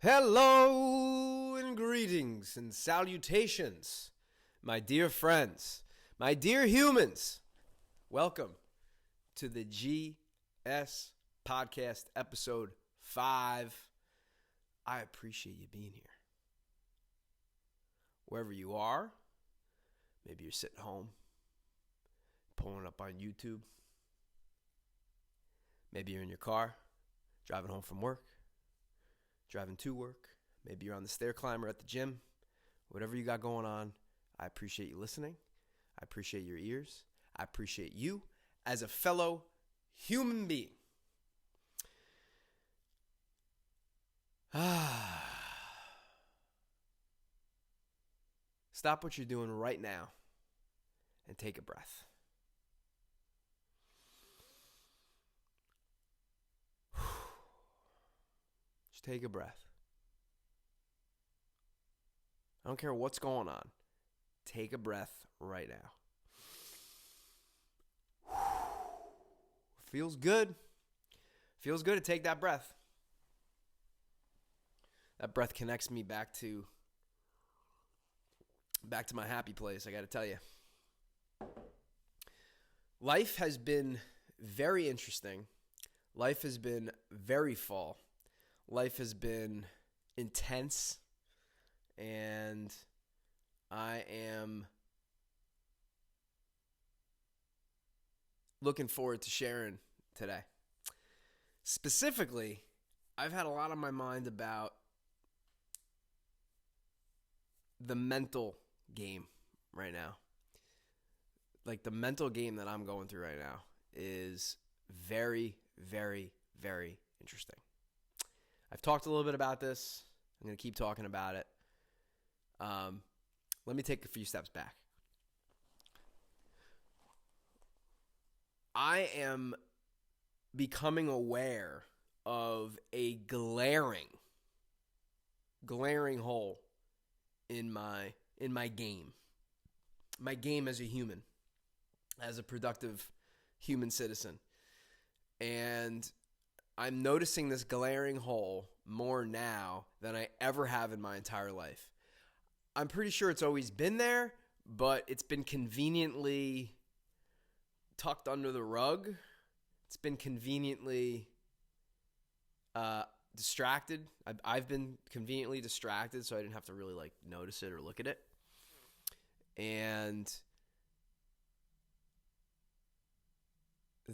Hello and greetings and salutations, my dear friends, my dear humans. Welcome to the GS Podcast episode 5. I appreciate you being here. Wherever you are, maybe you're sitting home, pulling up on YouTube. Maybe you're in your car, driving home from work. Driving to work, maybe you're on the stair climber at the gym, whatever you got going on, I appreciate you listening. I appreciate your ears. I appreciate you as a fellow human being. Stop what you're doing right now and take a breath. Just take a breath. I don't care what's going on. Take a breath right now. Feels good. Feels good to take that breath. That breath connects me back to my happy place, I got to tell you. Life has been very interesting. Life has been very full. Life has been intense, and I am looking forward to sharing today. Specifically, I've had a lot on my mind about the mental game right now. Like, the mental game that I'm going through right now is very, very, very interesting. I've talked a little bit about this. I'm going to keep talking about it. Let me take a few steps back. I am becoming aware of a glaring hole in my game. My game as a human, as a productive human citizen. And I'm noticing this glaring hole more now than I ever have in my entire life. I'm pretty sure it's always been there, but it's been conveniently tucked under the rug. It's been conveniently distracted. I've been conveniently distracted, so I didn't have to really notice it or look at it. And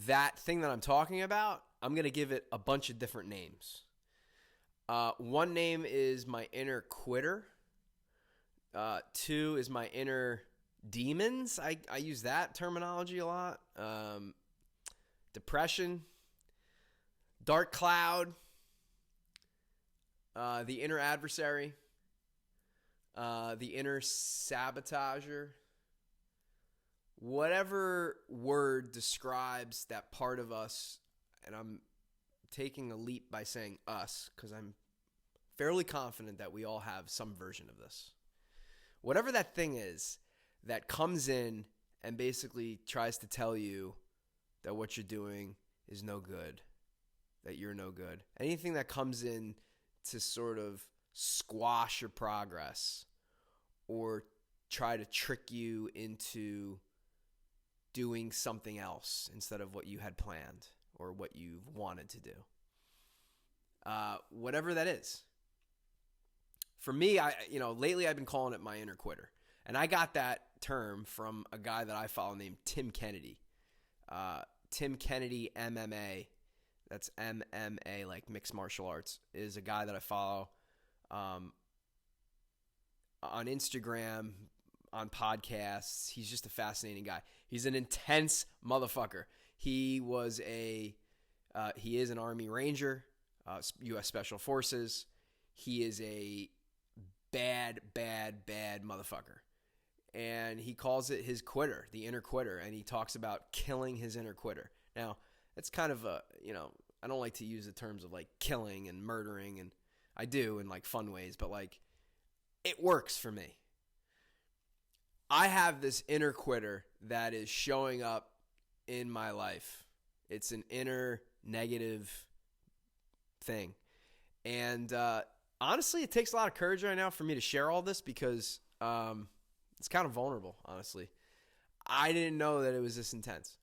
that thing that I'm talking about, I'm going to give it a bunch of different names. One name is my inner quitter. 2 is my inner demons. I use that terminology a lot. Depression. Dark cloud. The inner adversary. The inner sabotager. Whatever word describes that part of us, and I'm taking a leap by saying us because I'm fairly confident that we all have some version of this. Whatever that thing is that comes in and basically tries to tell you that what you're doing is no good, that you're no good. Anything that comes in to sort of squash your progress or try to trick you into doing something else instead of what you had planned or what you've wanted to do. Whatever that is. For me, lately I've been calling it my inner quitter. And I got that term from a guy that I follow named Tim Kennedy. Tim Kennedy MMA, that's MMA, like mixed martial arts, is a guy that I follow on Instagram, on podcasts. He's just a fascinating guy. He's an intense motherfucker. He is an Army Ranger, U.S. Special Forces. He is a bad motherfucker. And he calls it his quitter, the inner quitter, and he talks about killing his inner quitter. Now, it's kind of I don't like to use the terms of like killing and murdering, and I do in like fun ways, but like it works for me. I have this inner quitter that is showing up in my life. It's an inner negative thing. And honestly, it takes a lot of courage right now for me to share all this because it's kind of vulnerable, honestly. I didn't know that it was this intense.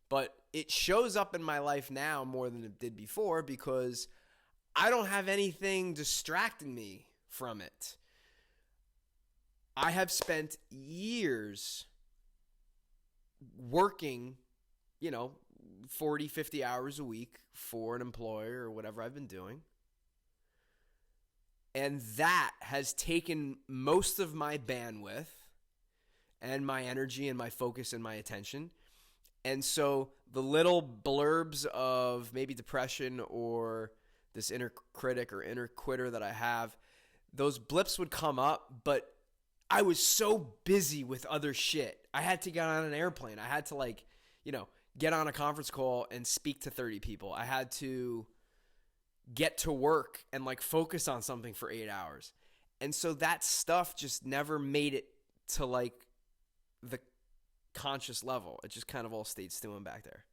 But it shows up in my life now more than it did before because I don't have anything distracting me from it. I have spent years working, 40, 50 hours a week for an employer or whatever I've been doing. And that has taken most of my bandwidth and my energy and my focus and my attention. And so the little blurbs of maybe depression or this inner critic or inner quitter that I have, those blips would come up, but I was so busy with other shit. I had to get on an airplane. I had to get on a conference call and speak to 30 people. I had to get to work and focus on something for 8 hours. And so that stuff just never made it to the conscious level. It just kind of all stayed stewing back there.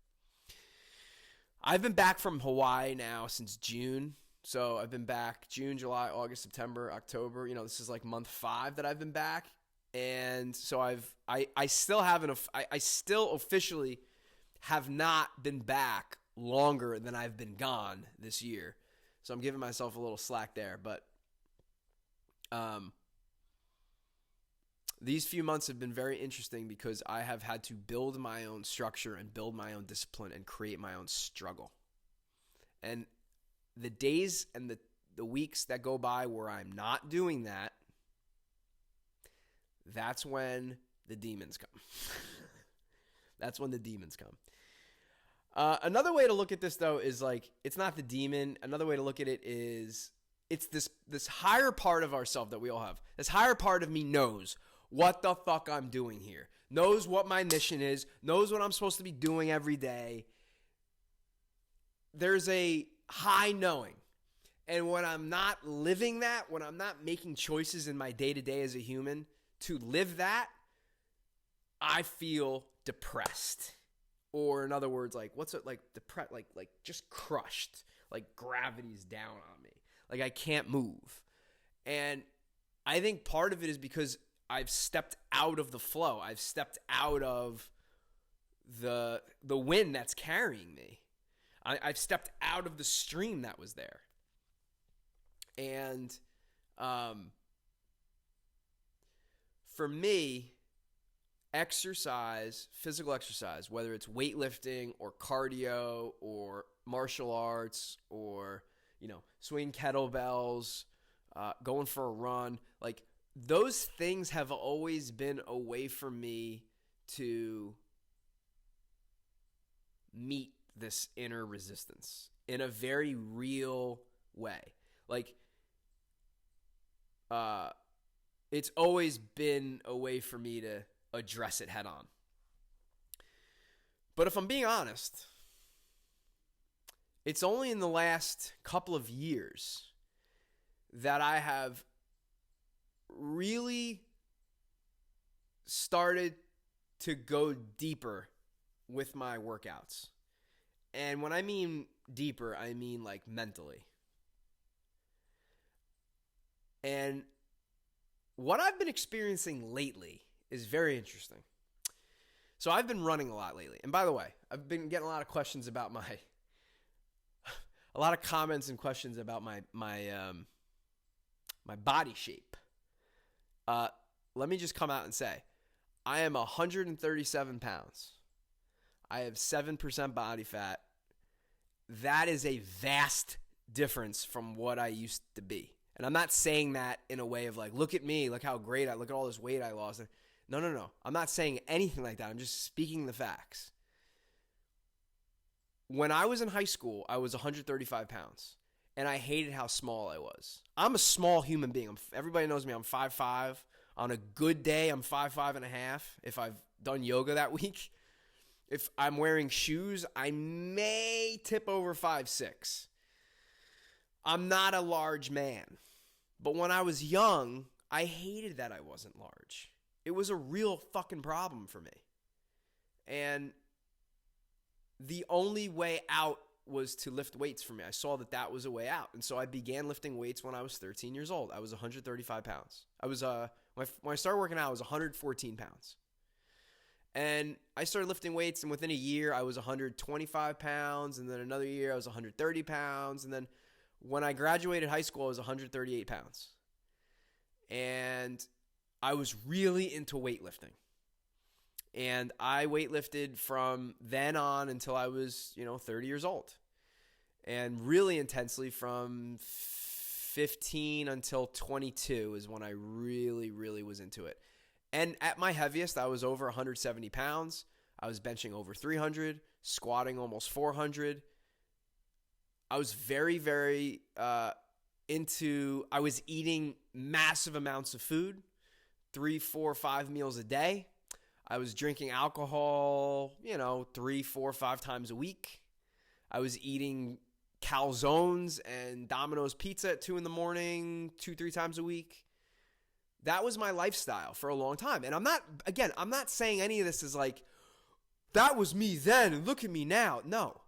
I've been back from Hawaii now since June. So I've been back June, July, August, September, October. This is month 5 that I've been back. And so I still haven't, I still officially have not been back longer than I've been gone this year. So I'm giving myself a little slack there. But these few months have been very interesting because I have had to build my own structure and build my own discipline and create my own struggle. And the days and the weeks that go by where I'm not doing that, that's when the demons come. That's when the demons come. Another way to look at this, though, is it's not the demon. Another way to look at it is it's this higher part of ourselves that we all have. This higher part of me knows what the fuck I'm doing here, knows what my mission is, knows what I'm supposed to be doing every day. There's a high knowing. And when I'm not living that, when I'm not making choices in my day-to-day as a human to live that, I feel depressed. Or in other words, what's it depressed, just crushed, gravity's down on me. I can't move. And I think part of it is because I've stepped out of the flow. I've stepped out of the wind that's carrying me. I've stepped out of the stream that was there. And for me, exercise, physical exercise, whether it's weightlifting or cardio or martial arts or, swinging kettlebells, going for a run, those things have always been a way for me to meet this inner resistance in a very real way. It's always been a way for me to address it head on. But if I'm being honest, it's only in the last couple of years that I have really started to go deeper with my workouts. And when I mean deeper, I mean mentally. And what I've been experiencing lately is very interesting. So I've been running a lot lately. And by the way, I've been getting a lot of questions about a lot of comments and questions about my body shape. Let me just come out and say, I am 137 pounds. I have 7% body fat. That is a vast difference from what I used to be. And I'm not saying that in a way of look at me, look how great look at all this weight I lost. No. I'm not saying anything like that. I'm just speaking the facts. When I was in high school, I was 135 pounds. And I hated how small I was. I'm a small human being. Everybody knows me. I'm 5'5". On a good day, I'm 5'5" and a half. If I've done yoga that week. If I'm wearing shoes, I may tip over 5'6". I'm not a large man. But when I was young, I hated that I wasn't large. It was a real fucking problem for me. And the only way out was to lift weights for me. I saw that that was a way out. And so I began lifting weights when I was 13 years old. I was 135 pounds. I was when I started working out, I was 114 pounds. And I started lifting weights, and within a year, I was 125 pounds. And then another year, I was 130 pounds. And then when I graduated high school, I was 138 pounds. And I was really into weightlifting. And I weightlifted from then on until I was, 30 years old. And really intensely from 15 until 22 is when I really, really was into it. And at my heaviest, I was over 170 pounds. I was benching over 300, squatting almost 400. I was very, very I was eating massive amounts of food, 3, 4, 5 meals a day. I was drinking alcohol, 3, 4, 5 times a week. I was eating calzones and Domino's pizza at 2 a.m, 2, 3 times a week. That was my lifestyle for a long time. And I'm not saying any of this is like, that was me then and look at me now. No,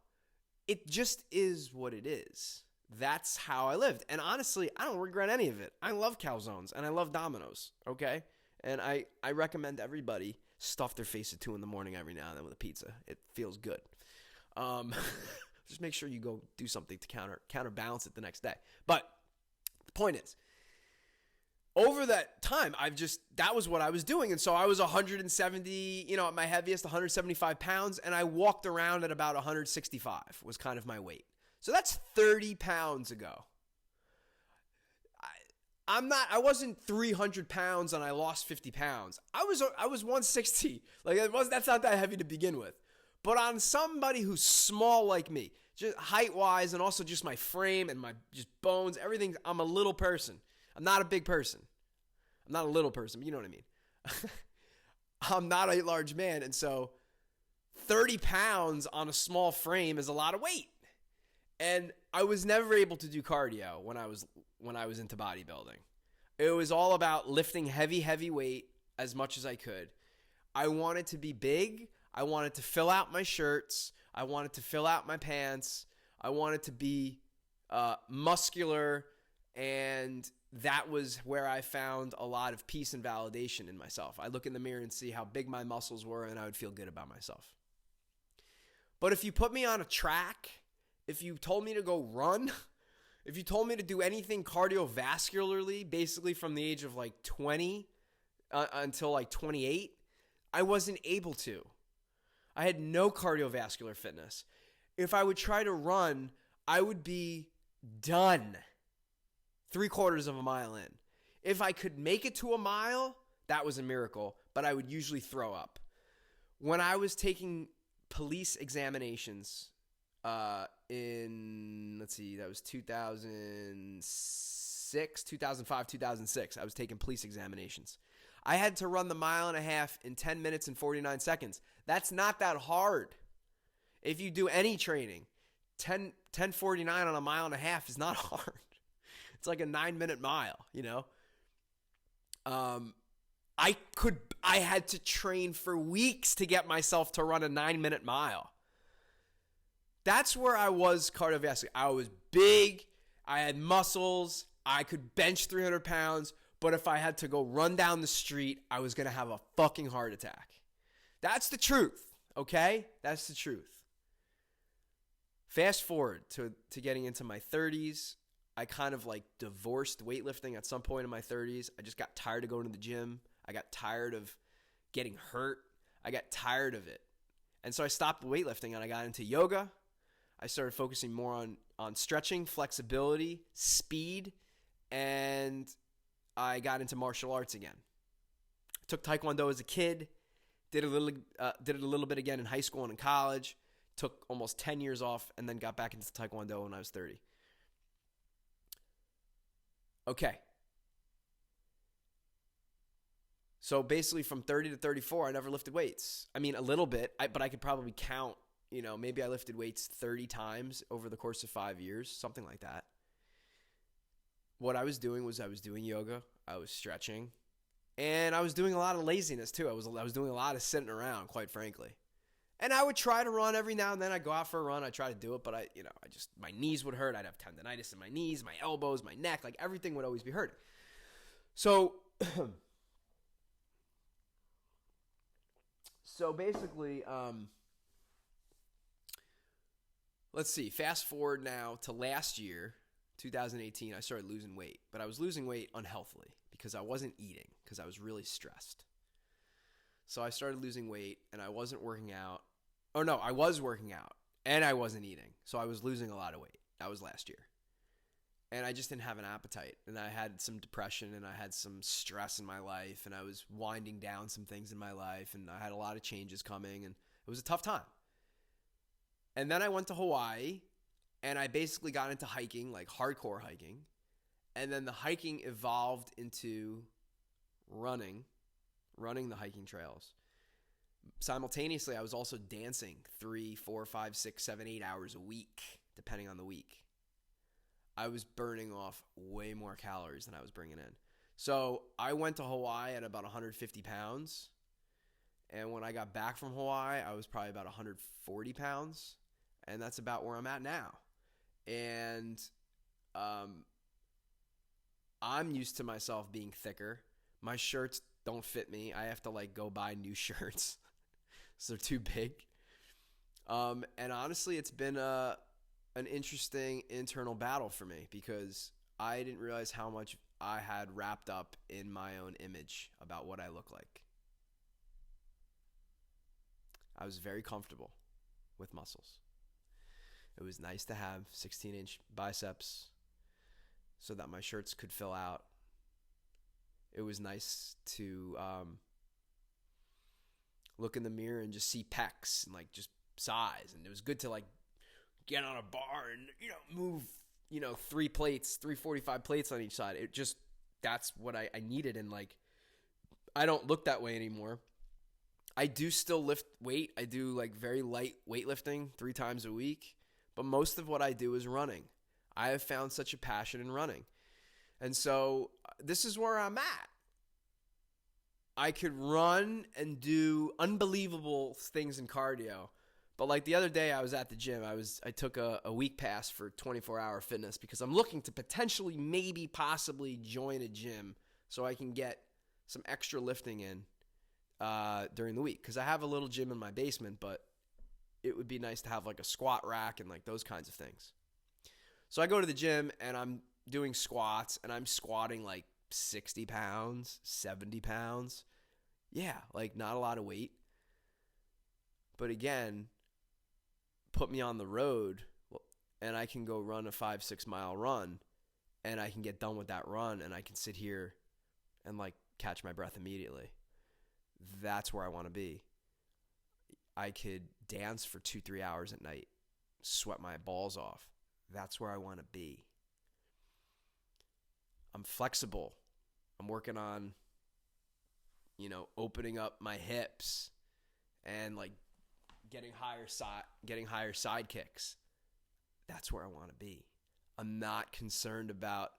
it just is what it is. That's how I lived. And honestly, I don't regret any of it. I love calzones and I love Domino's, okay? And I recommend everybody stuff their face at 2 a.m. every now and then with a pizza. It feels good. Just make sure you go do something to counterbalance it the next day. But the point is, over that time, that was what I was doing. And so I was 170, at my heaviest, 175 pounds, and I walked around at about 165 was kind of my weight. So that's 30 pounds ago. I wasn't 300 pounds and I lost 50 pounds. I was 160. That's not that heavy to begin with. But on somebody who's small like me, just height-wise and also just my frame and my just bones, everything, I'm a little person. I'm not a big person. I'm not a little person, but you know what I mean. I'm not a large man, and so 30 pounds on a small frame is a lot of weight. And I was never able to do cardio when I was into bodybuilding. It was all about lifting heavy weight as much as I could. I wanted to be big. I wanted to fill out my shirts. I wanted to fill out my pants. I wanted to be muscular, and that was where I found a lot of peace and validation in myself. I look in the mirror and see how big my muscles were, and I would feel good about myself. But if you put me on a track, if you told me to go run, if you told me to do anything cardiovascularly, basically from the age of 20 until 28, I wasn't able to. I had no cardiovascular fitness. If I would try to run, I would be done 3/4 of a mile in. If I could make it to a mile, that was a miracle, but I would usually throw up. When I was taking police examinations that was 2006, 2005, 2006. I was taking police examinations. I had to run the 1.5 miles in 10 minutes and 49 seconds. That's not that hard. If you do any training, 10:49 on a 1.5 miles is not hard. It's like a 9-minute mile, I had to train for weeks to get myself to run a 9-minute mile. That's where I was cardiovascular. I was big. I had muscles. I could bench 300 pounds. But if I had to go run down the street, I was going to have a fucking heart attack. That's the truth, okay? That's the truth. Fast forward to getting into my 30s. I kind of divorced weightlifting at some point in my 30s. I just got tired of going to the gym. I got tired of getting hurt. I got tired of it. And so I stopped weightlifting and I got into yoga. I started focusing more on stretching, flexibility, speed, and I got into martial arts again. I took Taekwondo as a kid, did it a little bit again in high school and in college, took almost 10 years off, and then got back into Taekwondo when I was 30. Okay. So basically from 30 to 34, I never lifted weights. I mean, a little bit, but I could probably count, maybe I lifted weights 30 times over the course of 5 years, something like that. What I was doing was I was doing yoga, I was stretching, and I was doing a lot of laziness too. I was doing a lot of sitting around, quite frankly. And I would try to run every now and then. I'd go out for a run. I'd try to do it, but my knees would hurt. I'd have tendonitis in my knees, my elbows, my neck. Like everything would always be hurting. So, so basically, let's see. Fast forward now to last year, 2018. I started losing weight, but I was losing weight unhealthily because I wasn't eating because I was really stressed. So I started losing weight and I wasn't working out. Oh no, I was working out and I wasn't eating. So I was losing a lot of weight. That was last year. And I just didn't have an appetite. And I had some depression and I had some stress in my life and I was winding down some things in my life and I had a lot of changes coming and it was a tough time. And then I went to Hawaii and I basically got into hiking, like hardcore hiking. And then the hiking evolved into running the hiking trails. Simultaneously, I was also dancing 3, 4, 5, 6, 7, 8 hours a week, depending on the week. I was burning off way more calories than I was bringing in. So I went to Hawaii at about 150 pounds. And when I got back from Hawaii, I was probably about 140 pounds. And that's about where I'm at now. And I'm used to myself being thicker. My shirts don't fit me. I have to go buy new shirts. So they're too big. And honestly, it's been an interesting internal battle for me because I didn't realize how much I had wrapped up in my own image about what I look like. I was very comfortable with muscles. It was nice to have 16-inch biceps so that my shirts could fill out. It was nice to look in the mirror and just see pecs and just size. And it was good to get on a bar and move 345 plates on each side. That's what I needed. And I don't look that way anymore. I do still lift weight. I do very light weightlifting 3 times a week. But most of what I do is running. I have found such a passion in running. And so this is where I'm at. I could run and do unbelievable things in cardio. But the other day I was at the gym. I took a week pass for 24-hour fitness because I'm looking to potentially maybe possibly join a gym so I can get some extra lifting in during the week. Because I have a little gym in my basement, but it would be nice to have a squat rack and those kinds of things. So I go to the gym and I'm doing squats and I'm squatting 60 pounds, 70 pounds. Yeah, not a lot of weight. But again, put me on the road and I can go run a 5-6 mile run and I can get done with that run and I can sit here and catch my breath immediately. That's where I want to be. I could dance for 2-3 hours at night, sweat my balls off. That's where I want to be. I'm flexible. I'm working on, opening up my hips and getting higher side kicks. That's where I want to be. I'm not concerned about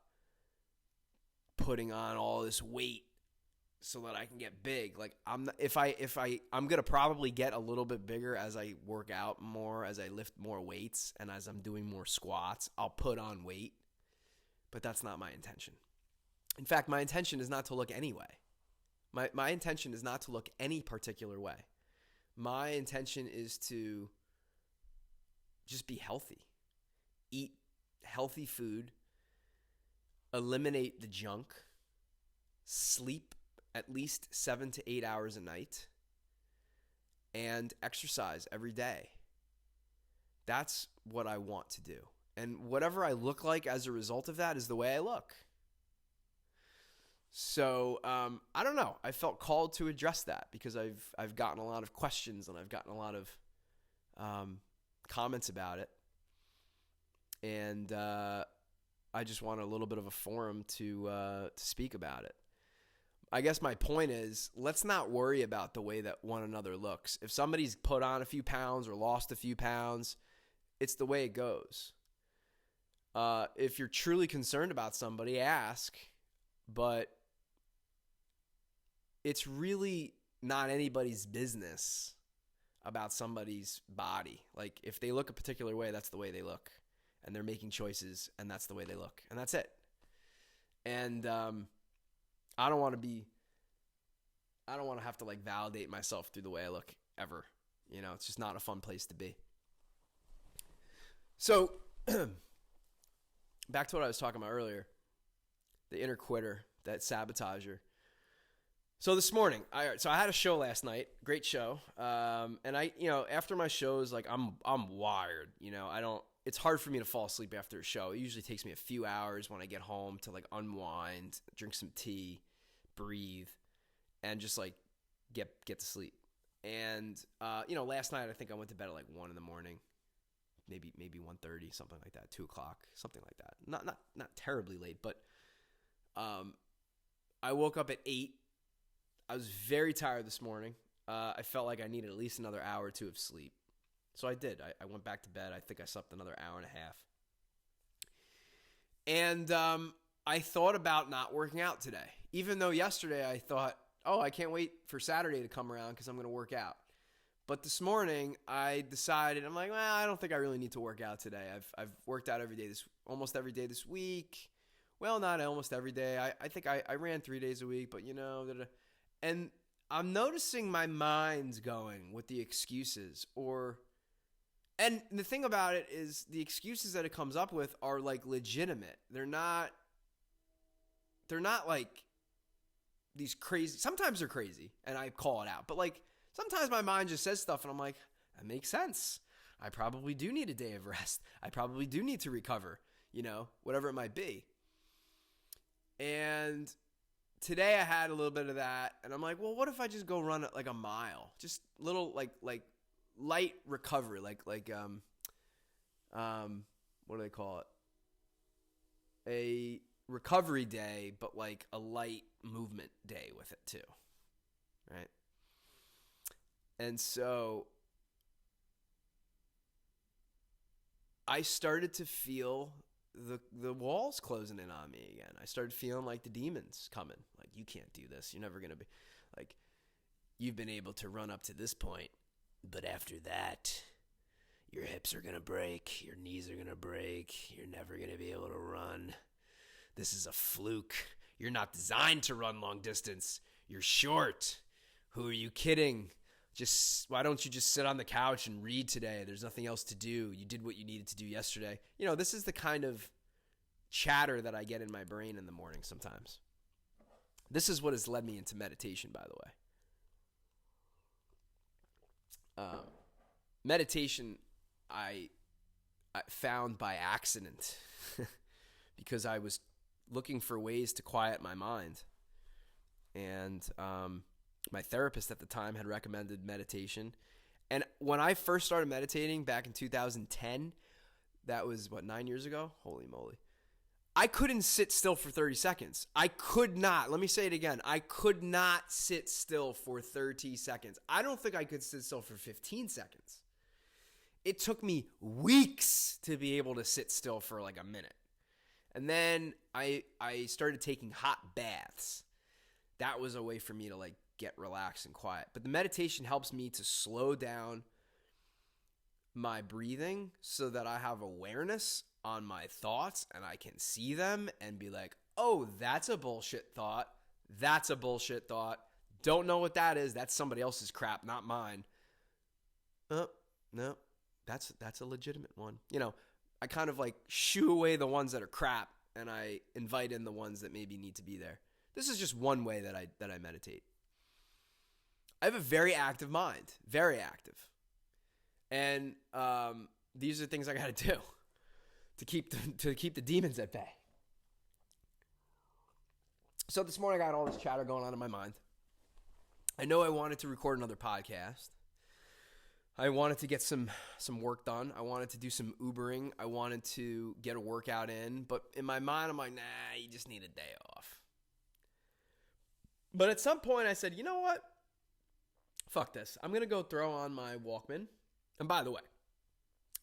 putting on all this weight so that I can get big. I'm gonna probably get a little bit bigger as I work out more, as I lift more weights, and as I'm doing more squats. I'll put on weight, but that's not my intention. In fact, my intention is not to look any way. My intention is not to look any particular way. My intention is to just be healthy, eat healthy food, eliminate the junk, sleep at least 7 to 8 hours a night, and exercise every day. That's what I want to do. And whatever I look like as a result of that is the way I look. So I don't know. I felt called to address that because I've gotten a lot of questions and I've gotten a lot of comments about it. And I just want a little bit of a forum to speak about it. I guess my point is, let's not worry about the way that one another looks. If somebody's put on a few pounds or lost a few pounds, it's the way it goes. If you're truly concerned about somebody, ask. But it's really not anybody's business about somebody's body. Like, if they look a particular way, that's the way they look. And they're making choices, and that's the way they look. And that's it. And I don't want to have to, like, validate myself through the way I look ever. You know, it's just not a fun place to be. So, back to what I was talking about earlier. The inner quitter, that sabotager. So this morning, I had a show last night, great show, and after my shows, like I'm wired, it's hard for me to fall asleep after a show. It usually takes me a few hours when I get home to like unwind, drink some tea, breathe, and just like get to sleep. And last night I think I went to bed at like 1 a.m, maybe 1:30, something like that, 2 o'clock, something like that. Not terribly late, but I woke up at 8. I was very tired this morning. I felt like I needed at least another hour or two of sleep. So I did. I went back to bed. I think I slept another hour and a half. And I thought about not working out today. Even though yesterday I thought, I can't wait for Saturday to come around because I'm going to work out. But this morning I decided, I'm like, well, I don't think I really need to work out today. I've worked out almost every day this week. Well, not almost every day. I think I ran 3 days a week, but and I'm noticing my mind's going with the excuses and the thing about it is the excuses that it comes up with are like legitimate. They're not like these crazy, sometimes they're crazy and I call it out, but like sometimes my mind just says stuff and I'm like, that makes sense. I probably do need a day of rest. I probably do need to recover, whatever it might be. And today I had a little bit of that, and I'm like, well, what if I just go run like a mile? Just little like light recovery, like what do they call it? A recovery day, but like a light movement day with it too, right? And so I started to feel the walls closing in on me again. I started feeling like the demons coming. Like, you can't do this. You're never going to be like, you've been able to run up to this point, but after that, your hips are going to break. Your knees are going to break. You're never going to be able to run. This is a fluke. You're not designed to run long distance. You're short. Who are you kidding? Why don't you just sit on the couch and read today? There's nothing else to do. You did what you needed to do yesterday. This is the kind of chatter that I get in my brain in the morning sometimes. This is what has led me into meditation, by the way. Meditation, I found by accident because I was looking for ways to quiet my mind. And my therapist at the time had recommended meditation. And when I first started meditating back in 2010, that was 9 years ago? Holy moly. I couldn't sit still for 30 seconds. I could not. Let me say it again. I could not sit still for 30 seconds. I don't think I could sit still for 15 seconds. It took me weeks to be able to sit still for like a minute. And then I started taking hot baths. That was a way for me to like get relaxed and quiet. But the meditation helps me to slow down my breathing so that I have awareness on my thoughts and I can see them and be like, oh, that's a bullshit thought. That's a bullshit thought. Don't know what that is. That's somebody else's crap, not mine. No, that's a legitimate one. I kind of like shoo away the ones that are crap and I invite in the ones that maybe need to be there. This is just one way that I meditate. I have a very active mind, very active. And these are things I got to do to keep the demons at bay. So this morning I got all this chatter going on in my mind. I know I wanted to record another podcast. I wanted to get some work done. I wanted to do some Ubering. I wanted to get a workout in. But in my mind, I'm like, nah, you just need a day off. But at some point I said, you know what? Fuck this. I'm going to go throw on my Walkman. And by the way,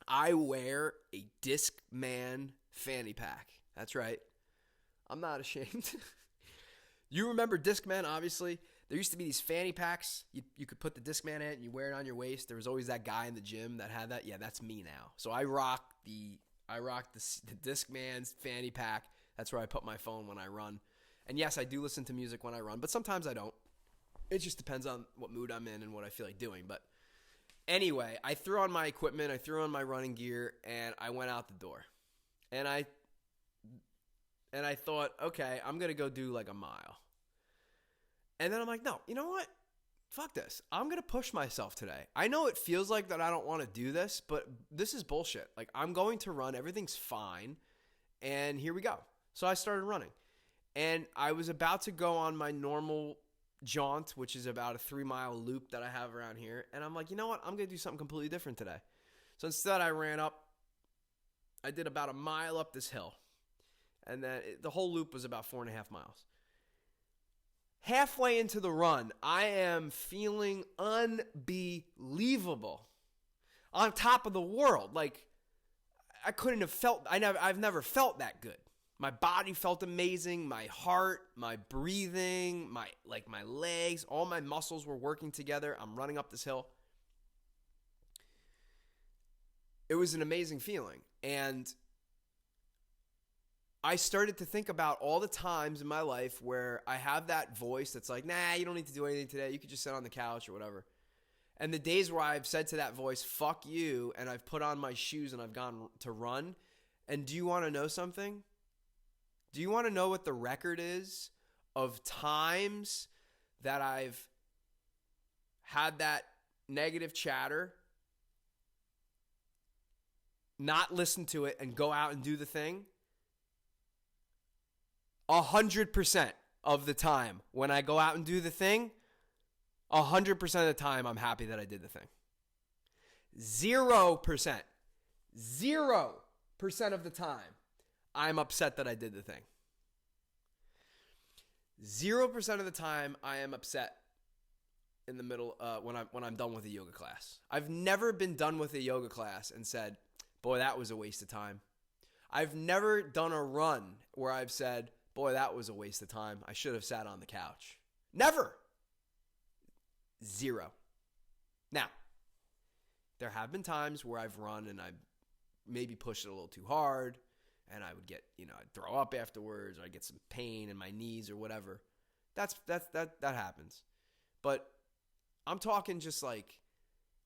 I wear a Discman fanny pack. That's right. I'm not ashamed. You remember Discman, obviously. There used to be these fanny packs. You could put the Discman in it and you wear it on your waist. There was always that guy in the gym that had that. Yeah, that's me now. So I rock the Discman's fanny pack. That's where I put my phone when I run. And yes, I do listen to music when I run, but sometimes I don't. It just depends on what mood I'm in and what I feel like doing. But anyway, I threw on my equipment, I threw on my running gear, and I went out the door. And I thought, okay, I'm going to go do like a mile. And then I'm like, no, you know what? Fuck this. I'm going to push myself today. I know it feels like that I don't want to do this, but this is bullshit. Like, I'm going to run. Everything's fine. And here we go. So I started running. And I was about to go on my normal jaunt, which is about a 3-mile loop that I have around here. And I'm like, you know what? I'm going to do something completely different today. So instead I ran up. I did about a mile up this hill. And then the whole loop was about 4.5 miles. Halfway into the run, I am feeling unbelievable. On top of the world. Like, I couldn't have felt, I've never felt that good. My body felt amazing. My heart, my breathing, my legs, all my muscles were working together. I'm running up this hill. It was an amazing feeling. And I started to think about all the times in my life where I have that voice that's like, nah, you don't need to do anything today. You could just sit on the couch or whatever. And the days where I've said to that voice, fuck you, and I've put on my shoes and I've gone to run. And do you want to know something? Do you want to know what the record is of times that I've had that negative chatter, not listen to it, and go out and do the thing? 100% of the time when I go out and do the thing, 100% of the time I'm happy that I did the thing. 0% of the time I'm upset that I did the thing. 0% of the time I am upset in the middle when I'm done with a yoga class. I've never been done with a yoga class and said, boy, that was a waste of time. I've never done a run where I've said, boy, that was a waste of time. I should have sat on the couch. Never. 0. Now, there have been times where I've run and I maybe pushed it a little too hard and I would get, I'd throw up afterwards or I'd get some pain in my knees or whatever. That happens. But I'm talking just like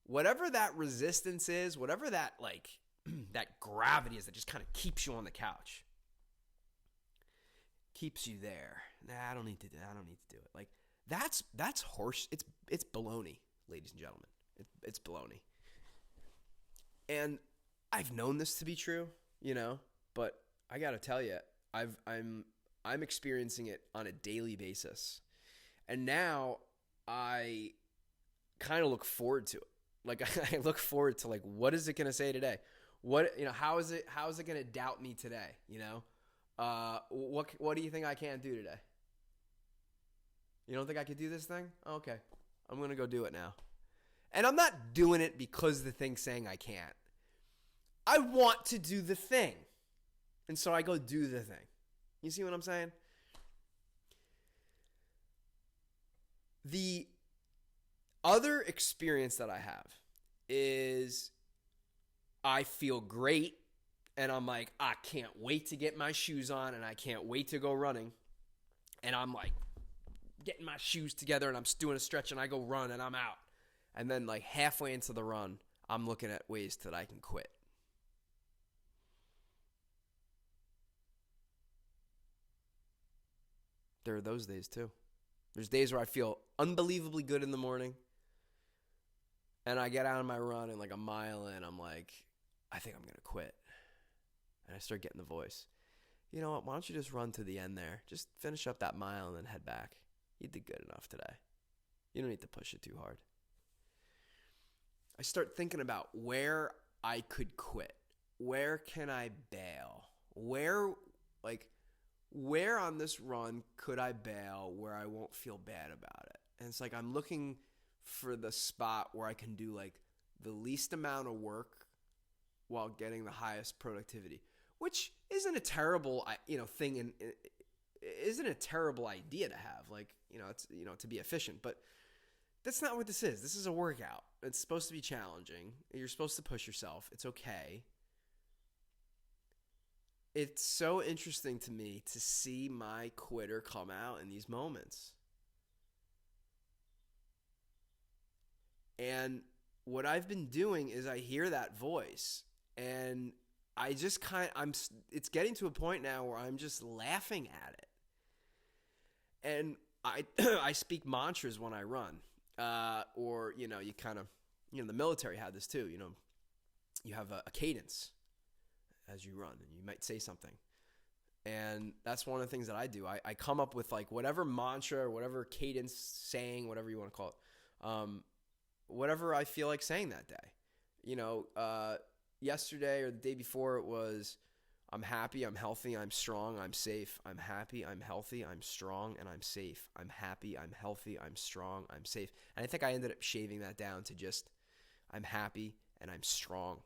whatever that resistance is, whatever that that gravity is that just kind of keeps you on the couch. Keeps you there. Nah, I don't need to do it. Like that's horse. It's baloney, ladies and gentlemen. It's baloney. And I've known this to be true, but I got to tell you, I'm experiencing it on a daily basis. And now I kind of look forward to it. Like I look forward to what is it going to say today? How is it going to doubt me today, What do you think I can't do today? You don't think I could do this thing? Okay. I'm going to go do it now. And I'm not doing it because the thing's saying I can't. I want to do the thing. And so I go do the thing. You see what I'm saying? The other experience that I have is I feel great. And I'm like, I can't wait to get my shoes on and I can't wait to go running. And I'm like getting my shoes together and I'm doing a stretch and I go run and I'm out. And then halfway into the run, I'm looking at ways that I can quit. There are those days too. There's days where I feel unbelievably good in the morning. And I get out on my run and a mile in, I'm like, I think I'm going to quit. And I start getting the voice. You know what? Why don't you just run to the end there? Just finish up that mile and then head back. You did good enough today. You don't need to push it too hard. I start thinking about where I could quit. Where can I bail? Where on this run could I bail where I won't feel bad about it? And it's I'm looking for the spot where I can do the least amount of work while getting the highest productivity. Which isn't a terrible, thing isn't a terrible idea to have. Like, it's, to be efficient, but that's not what this is. This is a workout. It's supposed to be challenging. You're supposed to push yourself. It's okay. It's so interesting to me to see my quitter come out in these moments. And what I've been doing is I hear that voice and I just it's getting to a point now where I'm just laughing at it. And I speak mantras when I run. Or, you kind of, the military had this too, you have a cadence as you run and you might say something. And that's one of the things that I do. I come up with like whatever mantra or whatever cadence saying, whatever you want to call it. Whatever I feel like saying that day. Yesterday or the day before it was, I'm happy, I'm healthy, I'm strong, I'm safe. I'm happy, I'm healthy, I'm strong, and I'm safe. I'm happy, I'm healthy, I'm strong, I'm safe. And I think I ended up shaving that down to just, I'm happy and I'm strong.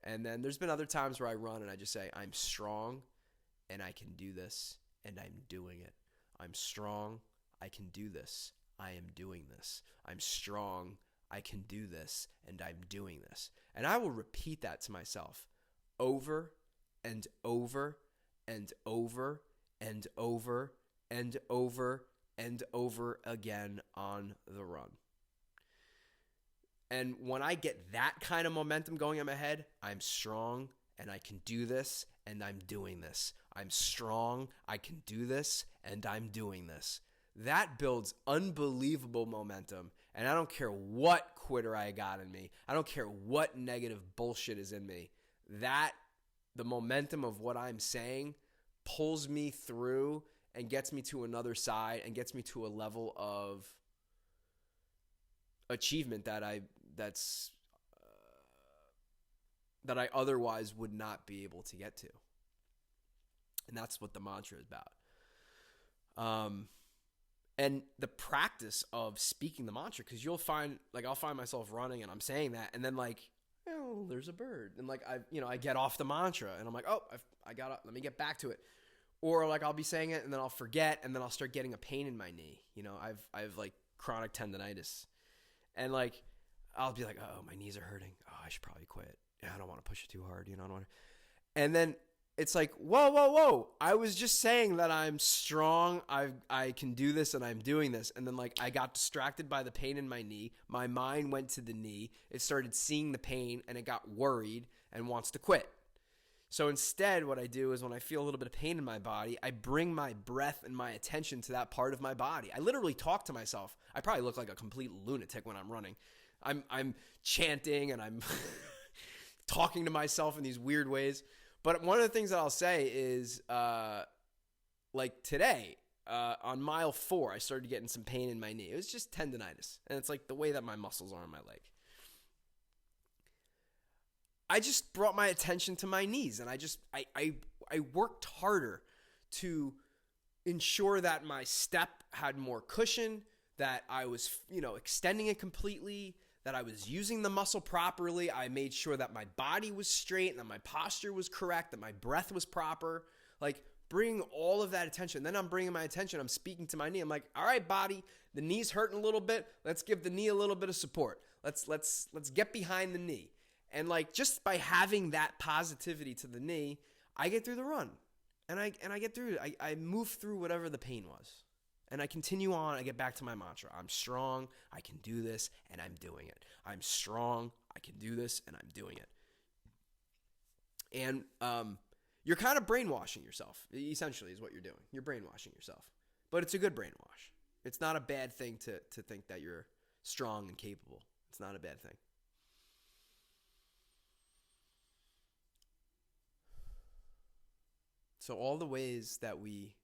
And then there's been other times where I run and I just say, I'm strong and I can do this and I'm doing it. I'm strong, I can do this, I am doing this. I'm strong, I can do this and I'm doing this. And I will repeat that to myself over and over and over and over and over and over again on the run. And when I get that kind of momentum going in my head, I'm strong and I can do this and I'm doing this. I'm strong, I can do this and I'm doing this. That builds unbelievable momentum. And I don't care what quitter I got in me. I don't care what negative bullshit is in me. The momentum of what I'm saying pulls me through and gets me to another side and gets me to a level of achievement that I otherwise would not be able to get to. And that's what the mantra is about. And the practice of speaking the mantra, because you'll find, like, I'll find myself running and I'm saying that, and then like, oh, there's a bird, and like I get off the mantra, and I'm like, oh, I got, let me get back to it, or like I'll be saying it and then I'll forget, and then I'll start getting a pain in my knee. I've like chronic tendonitis, and like I'll be like, oh, my knees are hurting. Oh, I should probably quit. Yeah, I don't want to push it too hard. I don't want to. And then it's like, whoa. I was just saying that I'm strong. I can do this and I'm doing this. And then like I got distracted by the pain in my knee. My mind went to the knee. It started seeing the pain and it got worried and wants to quit. So instead, what I do is when I feel a little bit of pain in my body, I bring my breath and my attention to that part of my body. I literally talk to myself. I probably look like a complete lunatic when I'm running. I'm chanting and I'm talking to myself in these weird ways. But one of the things that I'll say is, like today, on mile 4, I started getting some pain in my knee. It was just tendonitis. And it's like the way that my muscles are on my leg. I just brought my attention to my knees, and I worked harder to ensure that my step had more cushion, that I was, extending it completely, that I was using the muscle properly. I made sure that my body was straight and that my posture was correct, that my breath was proper. Like bringing all of that attention. Then I'm bringing my attention. I'm speaking to my knee. I'm like, all right, body, the knee's hurting a little bit. Let's give the knee a little bit of support. Let's get behind the knee. And like just by having that positivity to the knee, I get through the run. And I get through it. I move through whatever the pain was. And I continue on. I get back to my mantra. I'm strong. I can do this, and I'm doing it. I'm strong. I can do this, and I'm doing it. And you're kind of brainwashing yourself, essentially, is what you're doing. You're brainwashing yourself. But it's a good brainwash. It's not a bad thing to think that you're strong and capable. It's not a bad thing. So all the ways that we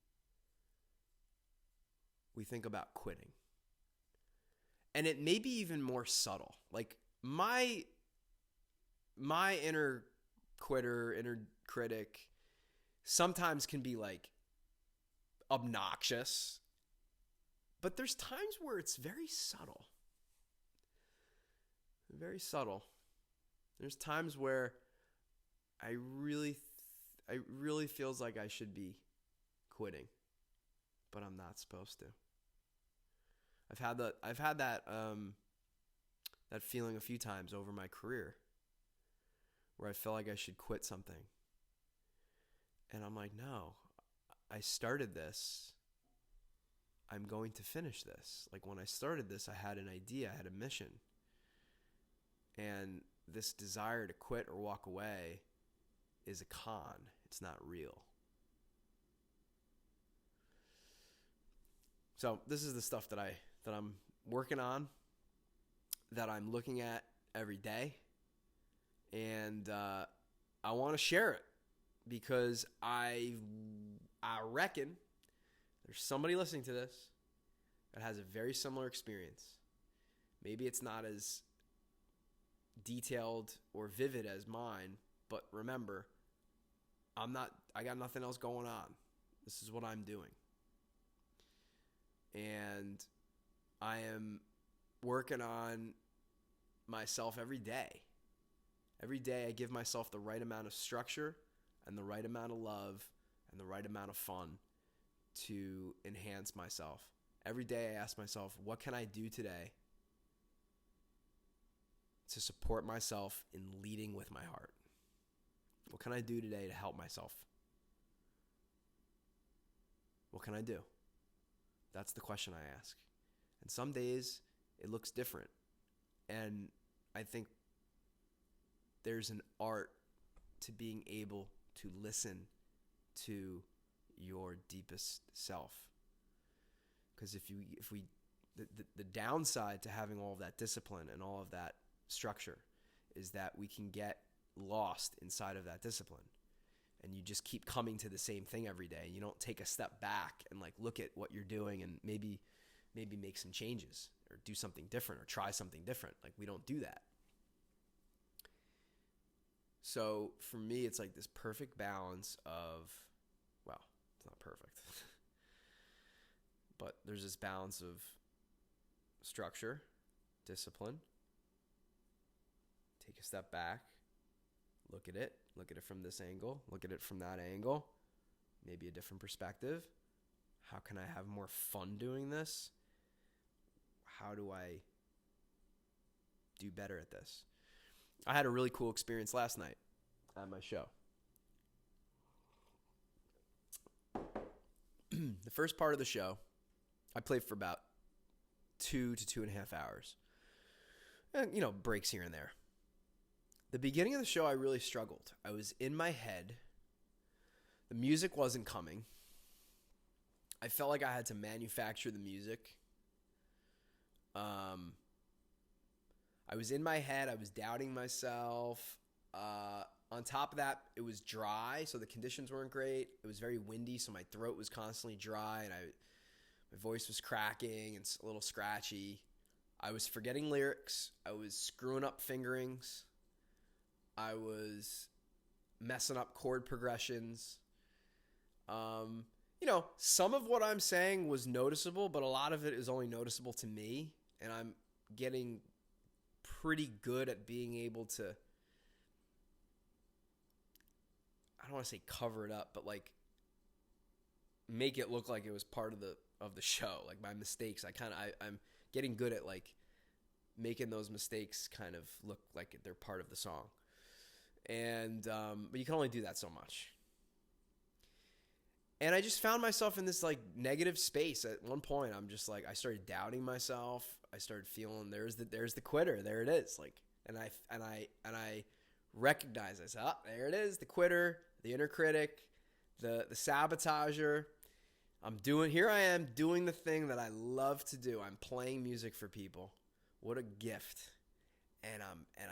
think about quitting. And it may be even more subtle. Like my inner quitter, inner critic sometimes can be like obnoxious. But there's times where it's very subtle. Very subtle. There's times where I really feels like I should be quitting. but I'm not supposed to. I've had that that feeling a few times over my career where I feel like I should quit something. And I'm like, no, I started this. I'm going to finish this. Like when I started this, I had an idea, I had a mission. And this desire to quit or walk away is a con. It's not real. So this is the stuff that I'm working on, that I'm looking at every day, and I want to share it because I reckon there's somebody listening to this that has a very similar experience. Maybe it's not as detailed or vivid as mine, but remember, I got nothing else going on. This is what I'm doing. And I am working on myself every day. Every day I give myself the right amount of structure and the right amount of love and the right amount of fun to enhance myself. Every day I ask myself, what can I do today to support myself in leading with my heart? What can I do today to help myself? What can I do? That's the question I ask. And some days it looks different. And I think there's an art to being able to listen to your deepest self. Because the downside to having all of that discipline and all of that structure is that we can get lost inside of that discipline. And you just keep coming to the same thing every day. You don't take a step back and like look at what you're doing and maybe make some changes or do something different or try something different. Like we don't do that. So for me, it's like this perfect balance of, well, it's not perfect, but there's this balance of structure, discipline, take a step back, look at it from this angle, look at it from that angle, maybe a different perspective. How can I have more fun doing this? How do I do better at this? I had a really cool experience last night at my show. The first part of the show, I played for about 2 to 2.5 hours. And, breaks here and there. The beginning of the show, I really struggled. I was in my head. The music wasn't coming. I felt like I had to manufacture the music. I was in my head. I was doubting myself. On top of that, it was dry, so the conditions weren't great. It was very windy, so my throat was constantly dry, and my voice was cracking and a little scratchy. I was forgetting lyrics. I was screwing up fingerings. I was messing up chord progressions. Some of what I'm saying was noticeable, but a lot of it is only noticeable to me, and I'm getting pretty good at being able to, I don't want to say cover it up, but like make it look like it was part of the show. Like my mistakes, I'm getting good at like making those mistakes kind of look like they're part of the song. And but you can only do that so much. And I just found myself in this like negative space. At one point, I'm just like, I started doubting myself. I started feeling there's the quitter. There it is. Like, and I recognized, I said, there it is, the quitter, the inner critic, the sabotager. Here I am doing the thing that I love to do. I'm playing music for people. What a gift. And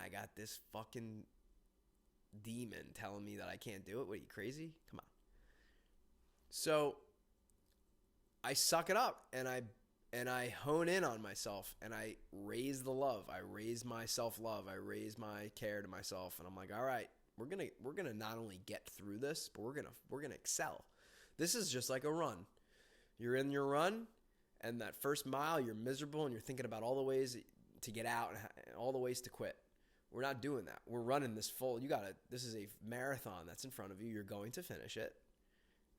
I got this fucking demon telling me that I can't do it. What, are you crazy? Come on. So I suck it up and I hone in on myself and I raise the love. I raise my self-love. I raise my care to myself. And I'm like, all right, we're gonna not only get through this, but we're gonna excel. This is just like a run. You're in your run, and that first mile you're miserable and you're thinking about all the ways to get out and all the ways to quit. We're not doing that. We're running this full. This is a marathon that's in front of you. You're going to finish it.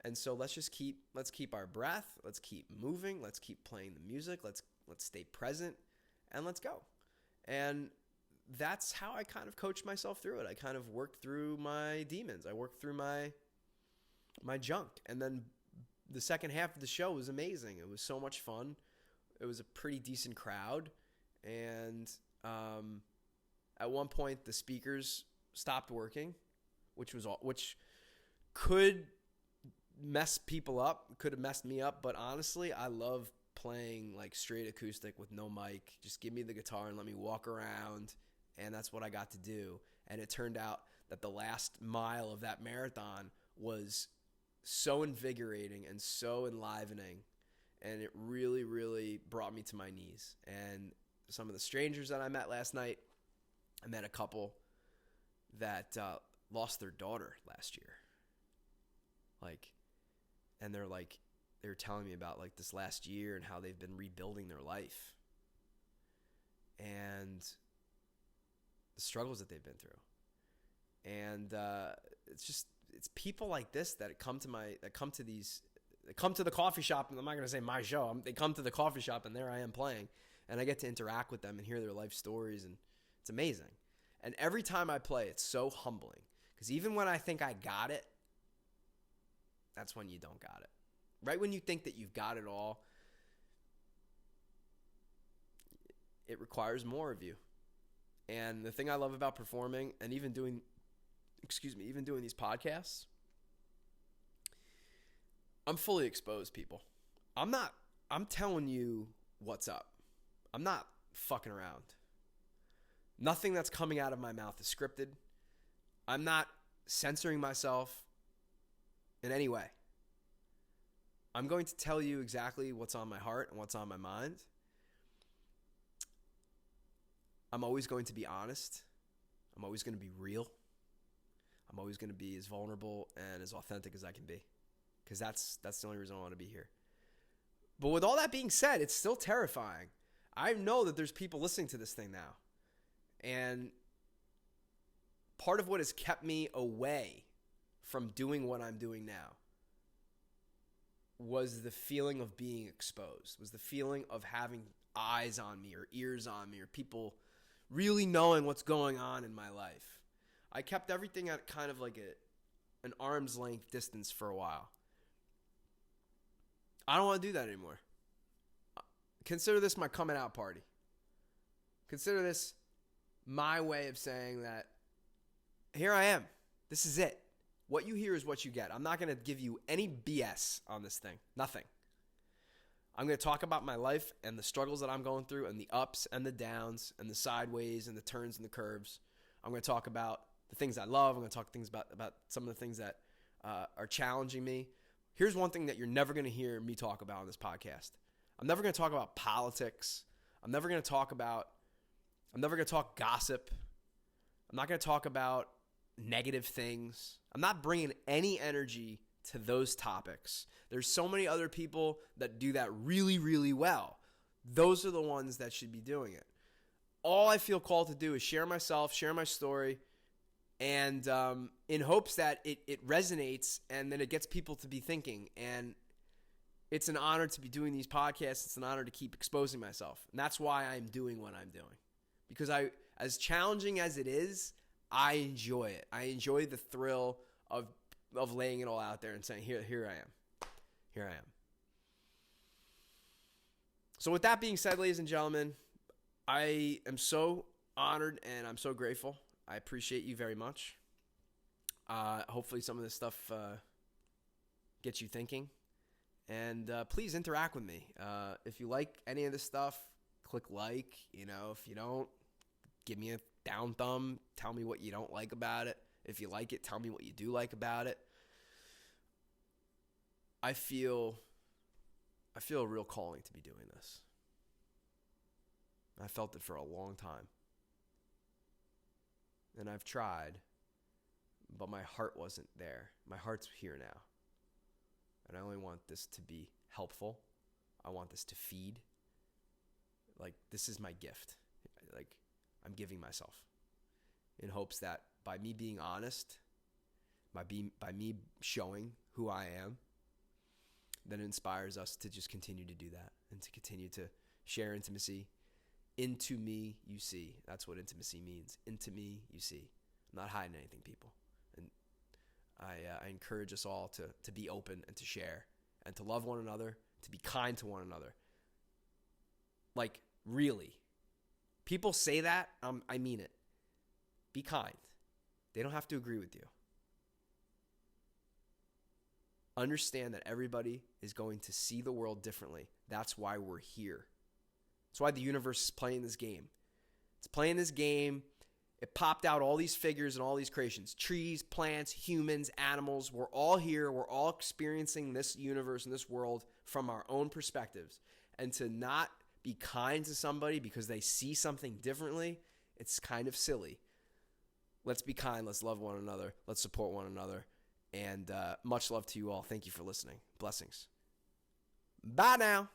And so let's keep our breath, let's keep moving, let's keep playing the music, let's stay present, and let's go. And that's how I kind of coached myself through it. I kind of worked through my demons. I worked through my junk. And then the second half of the show was amazing. It was so much fun. It was a pretty decent crowd. And at one point, the speakers stopped working, which could mess people up, could have messed me up. But honestly, I love playing like straight acoustic with no mic. Just give me the guitar and let me walk around. And that's what I got to do. And it turned out that the last mile of that marathon was so invigorating and so enlivening. And it really, really brought me to my knees. And some of the strangers that I met last night, I met a couple that lost their daughter last year. And they were telling me about like this last year and how they've been rebuilding their life and the struggles that they've been through. And it's people like this that come to the coffee shop, and I'm not going to say my show. They come to the coffee shop, and there I am playing, and I get to interact with them and hear their life stories, and it's amazing. And every time I play, it's so humbling, because even when I think I got it, that's when you don't got it. Right when you think that you've got it all, it requires more of you. And the thing I love about performing and even doing these podcasts, I'm fully exposed, people. I'm telling you what's up. I'm not fucking around. Nothing that's coming out of my mouth is scripted. I'm not censoring myself in any way. I'm going to tell you exactly what's on my heart and what's on my mind. I'm always going to be honest. I'm always going to be real. I'm always going to be as vulnerable and as authentic as I can be, because that's the only reason I want to be here. But with all that being said, it's still terrifying. I know that there's people listening to this thing now. And part of what has kept me away from doing what I'm doing now was the feeling of being exposed, was the feeling of having eyes on me or ears on me or people really knowing what's going on in my life. I kept everything at kind of like an arm's length distance for a while. I don't want to do that anymore. Consider this my coming out party. Consider this my way of saying that here I am. This is it. What you hear is what you get. I'm not going to give you any BS on this thing. Nothing. I'm going to talk about my life and the struggles that I'm going through and the ups and the downs and the sideways and the turns and the curves. I'm going to talk about the things I love. I'm going to talk things about some of the things that are challenging me. Here's one thing that you're never going to hear me talk about on this podcast. I'm never going to talk about politics. I'm never going to talk gossip. I'm not going to talk about negative things. I'm not bringing any energy to those topics. There's so many other people that do that really, really well. Those are the ones that should be doing it. All I feel called to do is share myself, share my story, and in hopes that it resonates and then it gets people to be thinking. And it's an honor to be doing these podcasts. It's an honor to keep exposing myself. And that's why I'm doing what I'm doing. Because as challenging as it is, I enjoy it. I enjoy the thrill of laying it all out there and saying, here I am. Here I am. So with that being said, ladies and gentlemen, I am so honored and I'm so grateful. I appreciate you very much. Hopefully some of this stuff gets you thinking. And please interact with me. If you like any of this stuff, click like. If you don't, give me a down thumb. Tell me what you don't like about it. If you like it, tell me what you do like about it. I feel a real calling to be doing this. I felt it for a long time. And I've tried, but my heart wasn't there. My heart's here now. And I only want this to be helpful. I want this to feed. This is my gift. I'm giving myself in hopes that by me being honest, by me showing who I am, then it inspires us to just continue to do that and to continue to share intimacy. Into me, you see. That's what intimacy means. Into me, you see. I'm not hiding anything, people. And I encourage us all to be open and to share and to love one another, to be kind to one another. Like, really. People say that, I mean it. Be kind. They don't have to agree with you. Understand that everybody is going to see the world differently. That's why we're here. That's why the universe is playing this game. It's playing this game. It popped out all these figures and all these creations. Trees, plants, humans, animals. We're all here. We're all experiencing this universe and this world from our own perspectives. And to not be kind to somebody because they see something differently, it's kind of silly. Let's be kind. Let's love one another. Let's support one another. And much love to you all. Thank you for listening. Blessings. Bye now.